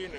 Il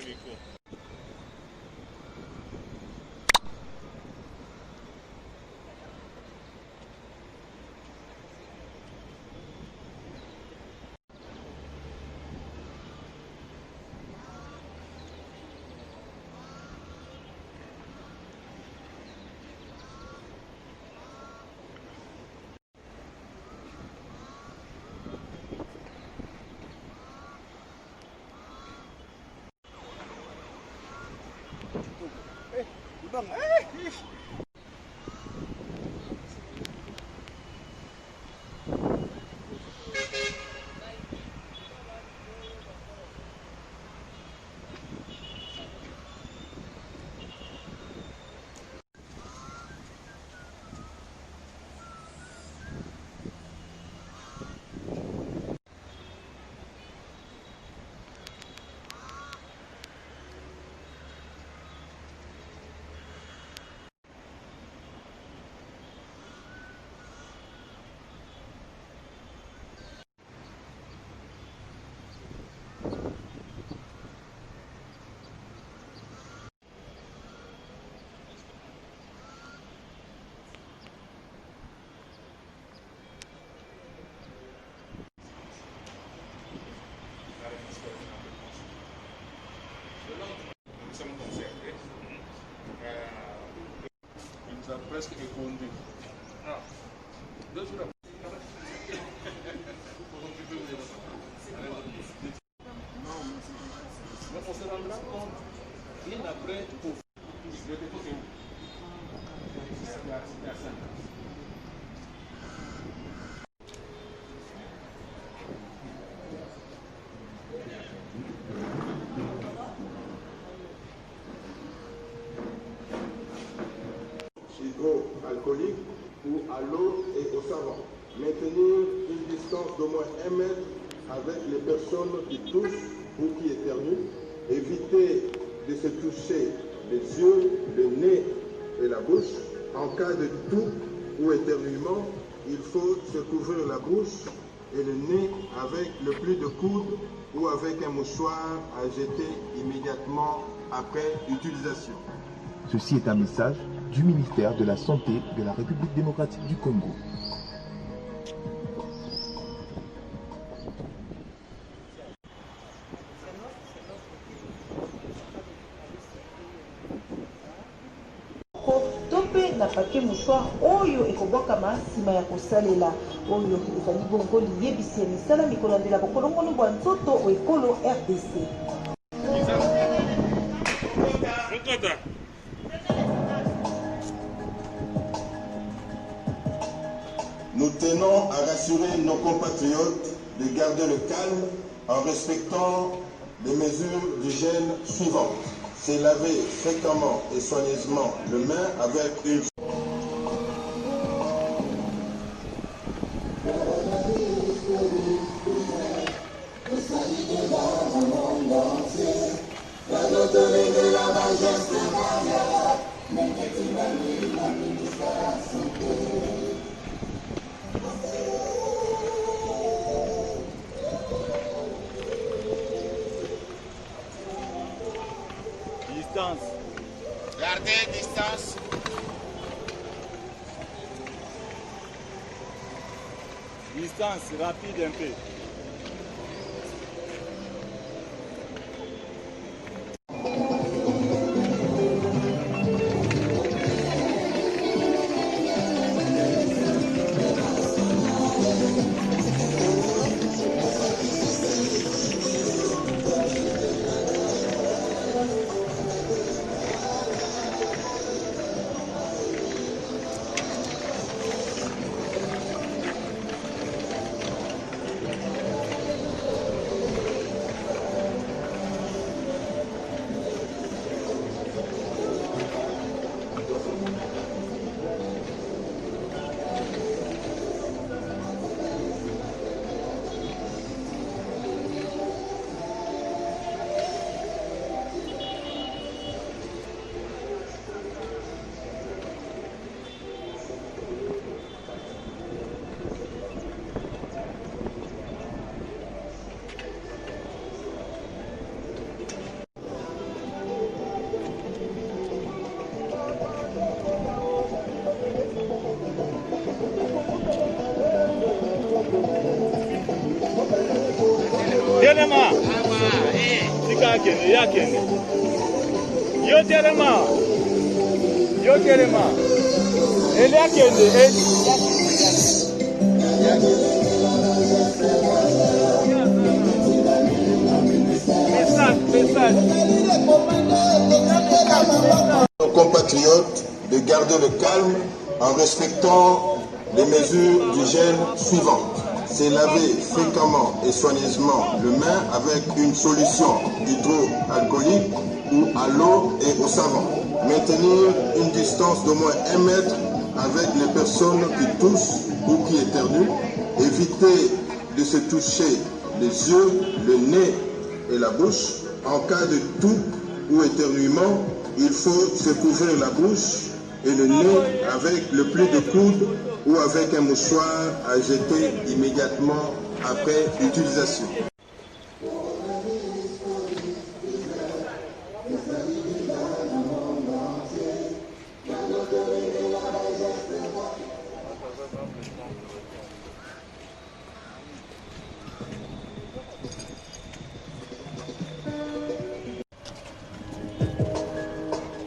nous a presque éconduit. Ah. 2 jours après. Mais on se rendra compte bien après pour le dépôt est où? C'est à 5. Hydroalcoolique ou à l'eau et au savon. Maintenir une distance d'au moins 1 mètre avec les personnes qui toussent ou qui éternuent. Éviter de se toucher les yeux, le nez et la bouche. En cas de toux ou éternuement, il faut se couvrir la bouche et le nez avec le pli de coude ou avec un mouchoir à jeter immédiatement après utilisation. Ceci est un message du ministère de la Santé de la République démocratique du Congo. tope na paquet mouchoir oyo ekobwakama nsima ya kosalela oyo ezali bongo liyebisi ya misala mikolandela bokolongono bwa nzoto ekolo RDC. Nous tenons à rassurer nos compatriotes de garder le calme en respectant les mesures d'hygiène suivantes. Se laver fréquemment et soigneusement les mains avec une distance. Gardez distance. Distance rapide un peu. yakene. Yo telema. Yo telema. Ele yakene. Nos compatriotes de garder le calme en respectant les mesures d'hygiène suivantes. Se laver fréquemment et soigneusement les mains avec une solution hydroalcoolique ou à l'eau et au savon. Maintenir une distance d'au moins 1 mètre avec les personnes qui toussent ou qui éternuent. Éviter de se toucher les yeux, le nez et la bouche. En cas de toux ou éternuement, il faut se couvrir la bouche et le nez avec le pli de coude ou avec un mouchoir à jeter immédiatement après utilisation.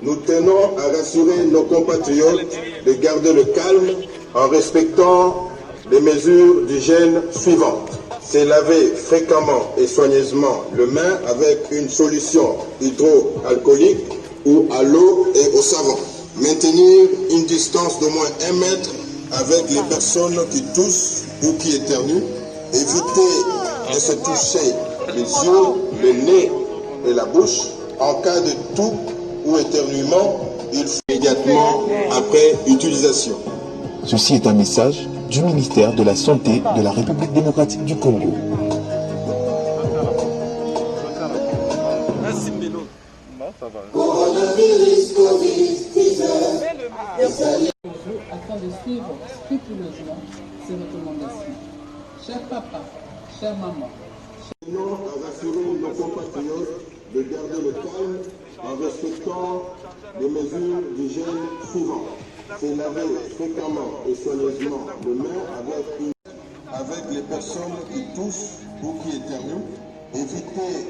Nous tenons à rassurer nos compatriotes de garder le calme en respectant les mesures d'hygiène suivantes. Se laver fréquemment et soigneusement les mains avec une solution hydroalcoolique ou à l'eau et au savon. Maintenir une distance d'au moins 1 mètre avec les personnes qui toussent ou qui éternuent. Éviter de se toucher les yeux, le nez et la bouche. En cas de toux ou éternuement, il faut immédiatement après utilisation. Ceci est un message du ministère de la Santé de la République démocratique du Congo. Afin de suivre scrupuleusement ces recommandations. Cher papa, chère maman, Nous tenons à rassurer nos compatriotes de garder le calme en respectant les mesures d'hygiène suivantes. Se laver fréquemment et soigneusement les mains avec les personnes qui toussent ou qui éternuent. Éviter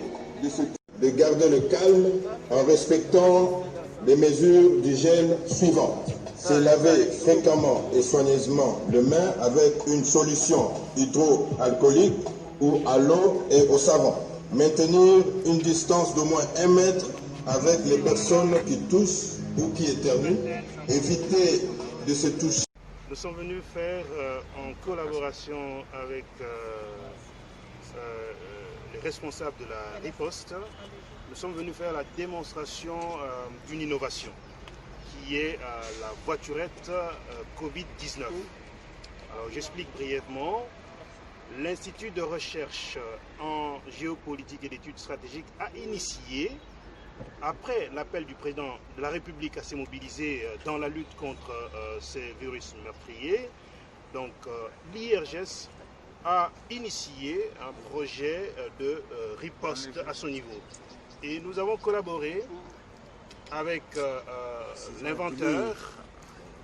de garder le calme en respectant les mesures d'hygiène suivantes. Se laver fréquemment et soigneusement les mains avec une solution hydroalcoolique ou à l'eau et au savon. Maintenir une distance d'au moins 1 mètre avec les personnes qui toussent ou qui éternuent. Éviter de se toucher. Nous sommes venus faire en collaboration avec les responsables de la riposte, nous sommes venus faire la démonstration d'une innovation qui est la voiturette Covid-19. Alors j'explique brièvement. L'Institut de recherche en géopolitique et d'études stratégiques a initié, après l'appel du président de la République à se mobiliser dans la lutte contre ces virus meurtriers, donc l'IRGES a initié un projet de riposte à son niveau. Et nous avons collaboré avec l'inventeur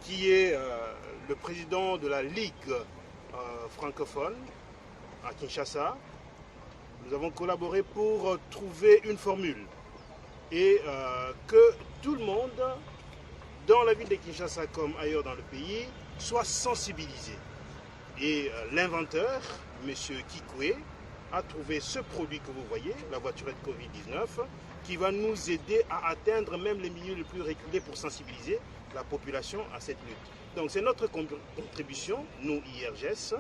qui est le président de la Ligue francophone à Kinshasa. Nous avons collaboré pour trouver une formule et que tout le monde, dans la ville de Kinshasa comme ailleurs dans le pays, soit sensibilisé. Et l'inventeur, M. Kikwe, a trouvé ce produit que vous voyez, la voiturette Covid-19, qui va nous aider à atteindre même les milieux les plus reculés pour sensibiliser la population à cette lutte. Donc c'est notre contribution, nous IRGES,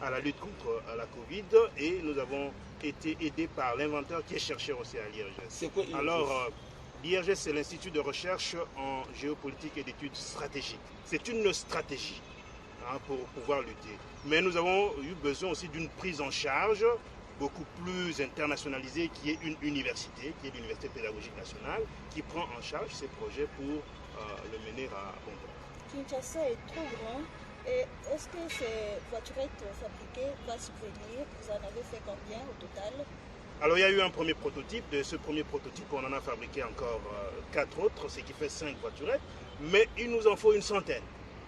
à la lutte contre la Covid, et nous avons été aidés par l'inventeur qui est chercheur aussi à l'IRGES. Alors, l'IRGES, c'est l'Institut de recherche en géopolitique et d'études stratégiques. C'est une stratégie pour pouvoir lutter. Mais nous avons eu besoin aussi d'une prise en charge beaucoup plus internationalisée, qui est une université, qui est l'Université pédagogique nationale, qui prend en charge ces projets pour le mener à bon port. Kinshasa est trop grand. Et est-ce que ces voiturettes fabriquées vont subvenir? Vous en avez fait combien au total? Alors il y a eu un premier prototype. De ce premier prototype, on en a fabriqué encore 4 autres, ce qui fait 5 voiturettes. Mais il nous en faut une centaine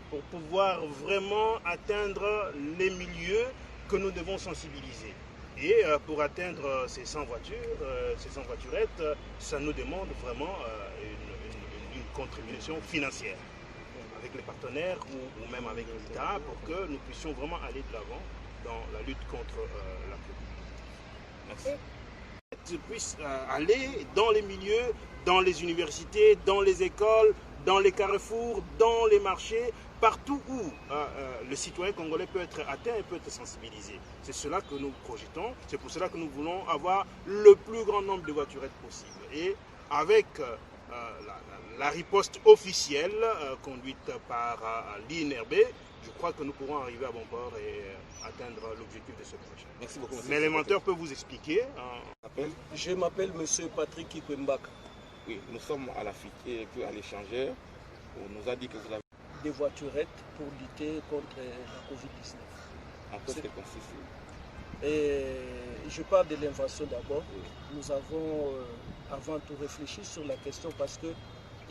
pour pouvoir vraiment atteindre les milieux que nous devons sensibiliser. Et pour atteindre ces 100 voitures, ces 100 voiturettes, ça nous demande vraiment une contribution financière avec les partenaires ou même avec l'État pour que nous puissions vraiment aller de l'avant dans la lutte contre la COVID. Merci. Je puisse aller dans les milieux, dans les universités, dans les écoles, dans les carrefours, dans les marchés, partout où le citoyen congolais peut être atteint et peut être sensibilisé. C'est cela que nous projetons, c'est pour cela que nous voulons avoir le plus grand nombre de voiturettes possible. Et avec la riposte officielle conduite par l'INRB, je crois que nous pourrons arriver à bon port et atteindre l'objectif de ce projet. Merci beaucoup. Mais l'élémentaire peut vous expliquer. Je m'appelle M. Patrick Kikwembaka. Oui, nous sommes à la FIC et puis à l'échangeur. On nous a dit que vous avez des voiturettes pour lutter contre la Covid-19. En quoi ça consiste? Je parle de l'invention d'abord. Oui. Nous avons avant tout réfléchi sur la question parce que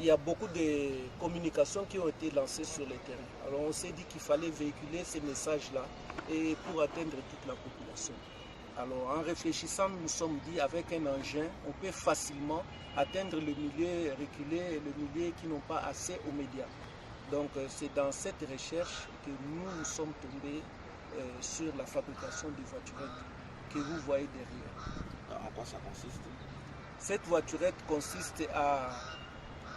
il y a beaucoup de communications qui ont été lancées sur le terrain. Alors on s'est dit qu'il fallait véhiculer ces messages-là et pour atteindre toute la population. Alors en réfléchissant, nous nous sommes dit avec un engin, on peut facilement atteindre le milieu reculé et le milieu qui n'ont pas accès aux médias. Donc c'est dans cette recherche que nous sommes tombés sur la fabrication des voiturettes que vous voyez derrière. En quoi ça consiste? Cette voiturette consiste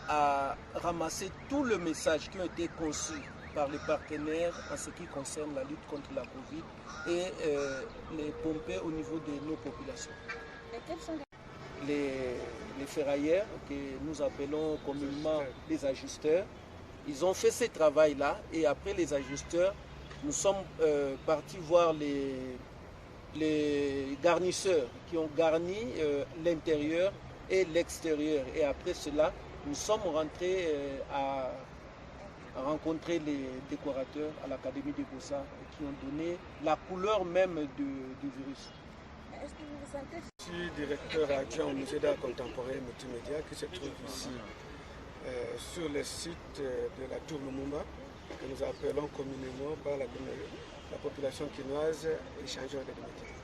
à ramasser tous les messages qui ont été conçus par les partenaires en ce qui concerne la lutte contre la Covid et les pomper au niveau de nos populations. Et quels sont les ferrailleurs, que nous appelons communément les ajusteurs, ils ont fait ce travail-là et après les ajusteurs, nous sommes partis voir les garnisseurs qui ont garni l'intérieur et l'extérieur. Et après cela, nous sommes rentrés à rencontrer les décorateurs à l'Académie des Beaux-Arts qui ont donné la couleur même du virus. Est-ce que vous vous sentez... Je suis directeur adjoint au musée d'art contemporain et multimédia qui se trouve ici sur le site de la Tour Lumumba que nous appelons communément par la population quinoise échangeur de métiers.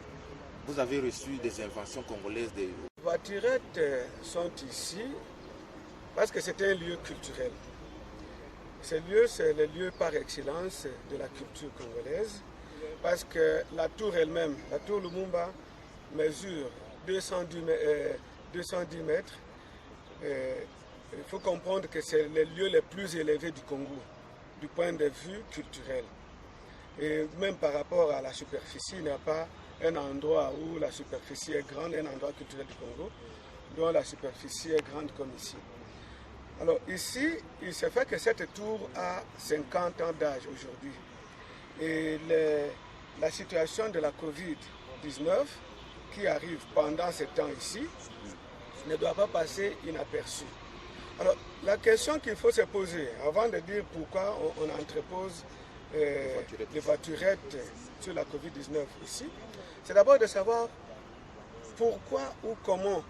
Vous avez reçu des inventions congolaises Les voiturettes sont ici parce que c'est un lieu culturel. Ce lieu, c'est le lieu par excellence de la culture congolaise parce que la tour elle-même, la tour Lumumba, mesure 210 mètres. Il faut comprendre que c'est le lieu le plus élevé du Congo, du point de vue culturel. Et même par rapport à la superficie, il n'y a pas un endroit où la superficie est grande, un endroit culturel du Congo, dont la superficie est grande comme ici. Alors ici, il se fait que cette tour a 50 ans d'âge aujourd'hui. Et la situation de la Covid-19 qui arrive pendant ce temps ici ne doit pas passer inaperçue. Alors la question qu'il faut se poser avant de dire pourquoi on entrepose les voiturettes sur la Covid-19 ici, c'est d'abord de savoir pourquoi ou comment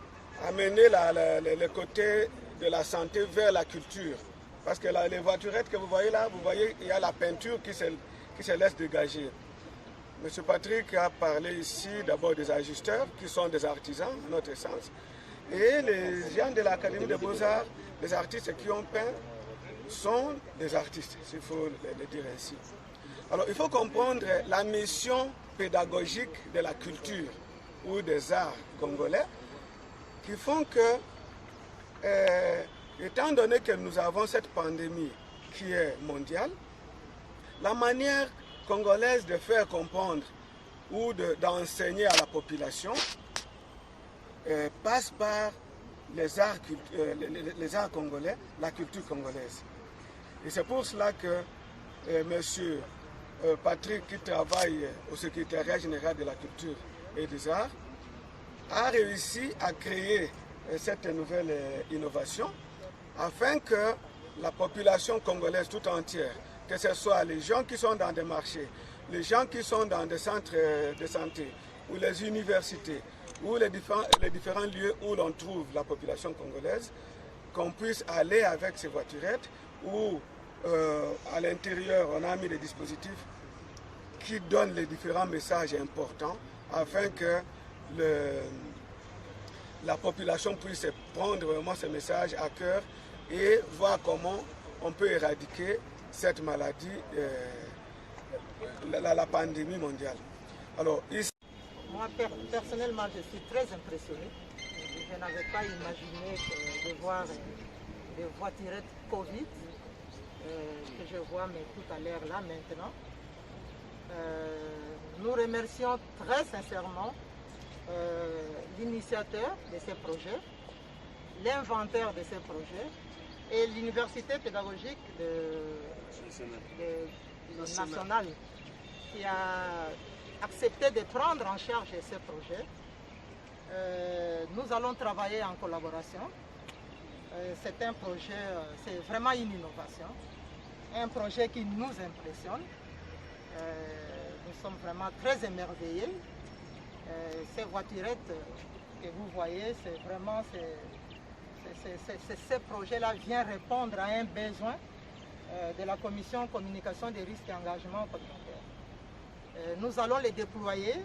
amener le côté de la santé vers la culture. Parce que les voiturettes que vous voyez là, vous voyez, il y a la peinture qui se laisse dégager. M. Patrick a parlé ici d'abord des ajusteurs, qui sont des artisans, à notre sens. Et les gens de l'Académie des Beaux-Arts, les artistes qui ont peint, sont des artistes, s'il faut le dire ainsi. Alors il faut comprendre la mission pédagogique de la culture ou des arts congolais qui font que, étant donné que nous avons cette pandémie qui est mondiale, la manière congolaise de faire comprendre ou d'enseigner à la population passe par les arts congolais, la culture congolaise. Et c'est pour cela que M. Patrick, qui travaille au secrétariat général de la culture et des arts, a réussi à créer cette nouvelle innovation afin que la population congolaise tout entière, que ce soit les gens qui sont dans des marchés, les gens qui sont dans des centres de santé, ou les universités, ou les différents lieux où l'on trouve la population congolaise, qu'on puisse aller avec ces voiturettes, où à l'intérieur on a mis des dispositifs qui donnent les différents messages importants afin que la population puisse prendre vraiment ce message à cœur et voir comment on peut éradiquer cette maladie, la pandémie mondiale. Alors, ici... Moi, personnellement, je suis très impressionné. Je n'avais pas imaginé de voir des voiturettes Covid que je vois mais tout à l'heure là maintenant. Nous remercions très sincèrement l'initiateur de ces projets, l'inventeur de ces projets et l'université pédagogique nationale qui a accepté de prendre en charge ces projets. Nous allons travailler en collaboration. C'est un projet, c'est vraiment une innovation, un projet qui nous impressionne. Nous sommes vraiment très émerveillés. Ces voiturettes que vous voyez, c'est vraiment, ce projet-là vient répondre à un besoin de la Commission Communication des risques et engagements communautaires. Nous allons les déployer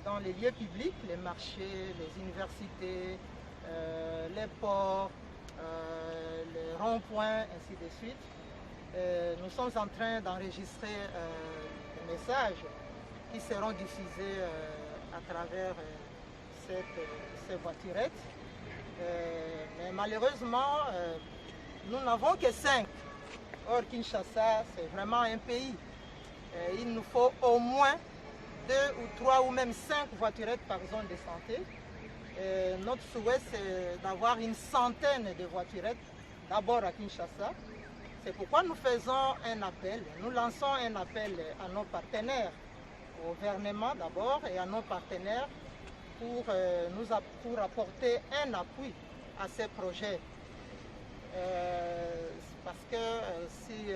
dans les lieux publics, les marchés, les universités, les ports, les ronds-points, ainsi de suite. Nous sommes en train d'enregistrer des messages qui seront diffusés à travers ces voiturettes. Mais malheureusement, nous n'avons que 5. Or, Kinshasa, c'est vraiment un pays. Il nous faut au moins 2 ou 3 ou même 5 voiturettes par zone de santé. Notre souhait, c'est d'avoir une centaine de voiturettes, d'abord à Kinshasa. C'est pourquoi nous faisons un appel, nous lançons un appel à nos partenaires, au gouvernement d'abord et à nos partenaires pour apporter un appui à ces projets. Parce que si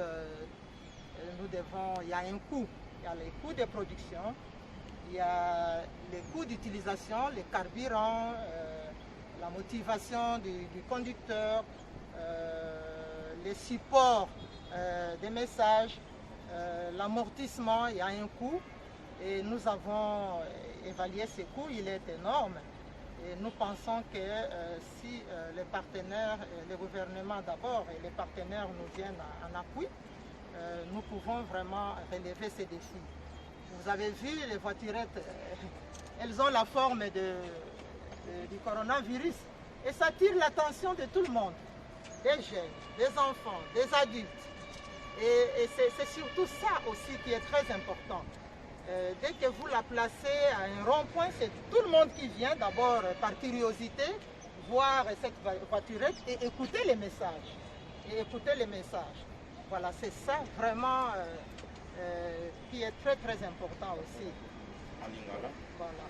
nous devons, il y a un coût, il y a les coûts de production, il y a les coûts d'utilisation, les carburants, la motivation du conducteur, les supports des messages, l'amortissement, il y a un coût. Et nous avons évalué ces coûts, il est énorme. Et nous pensons que si les partenaires, le gouvernement d'abord et les partenaires nous viennent en appui, nous pouvons vraiment relever ces défis. Vous avez vu les voiturettes, elles ont la forme du coronavirus et ça attire l'attention de tout le monde, des jeunes, des enfants, des adultes. Et c'est surtout ça aussi qui est très important. Dès que vous la placez à un rond-point, c'est tout le monde qui vient d'abord par curiosité voir cette voiturette et écouter les messages. Voilà, c'est ça vraiment qui est très très important aussi. En Lingala. Voilà.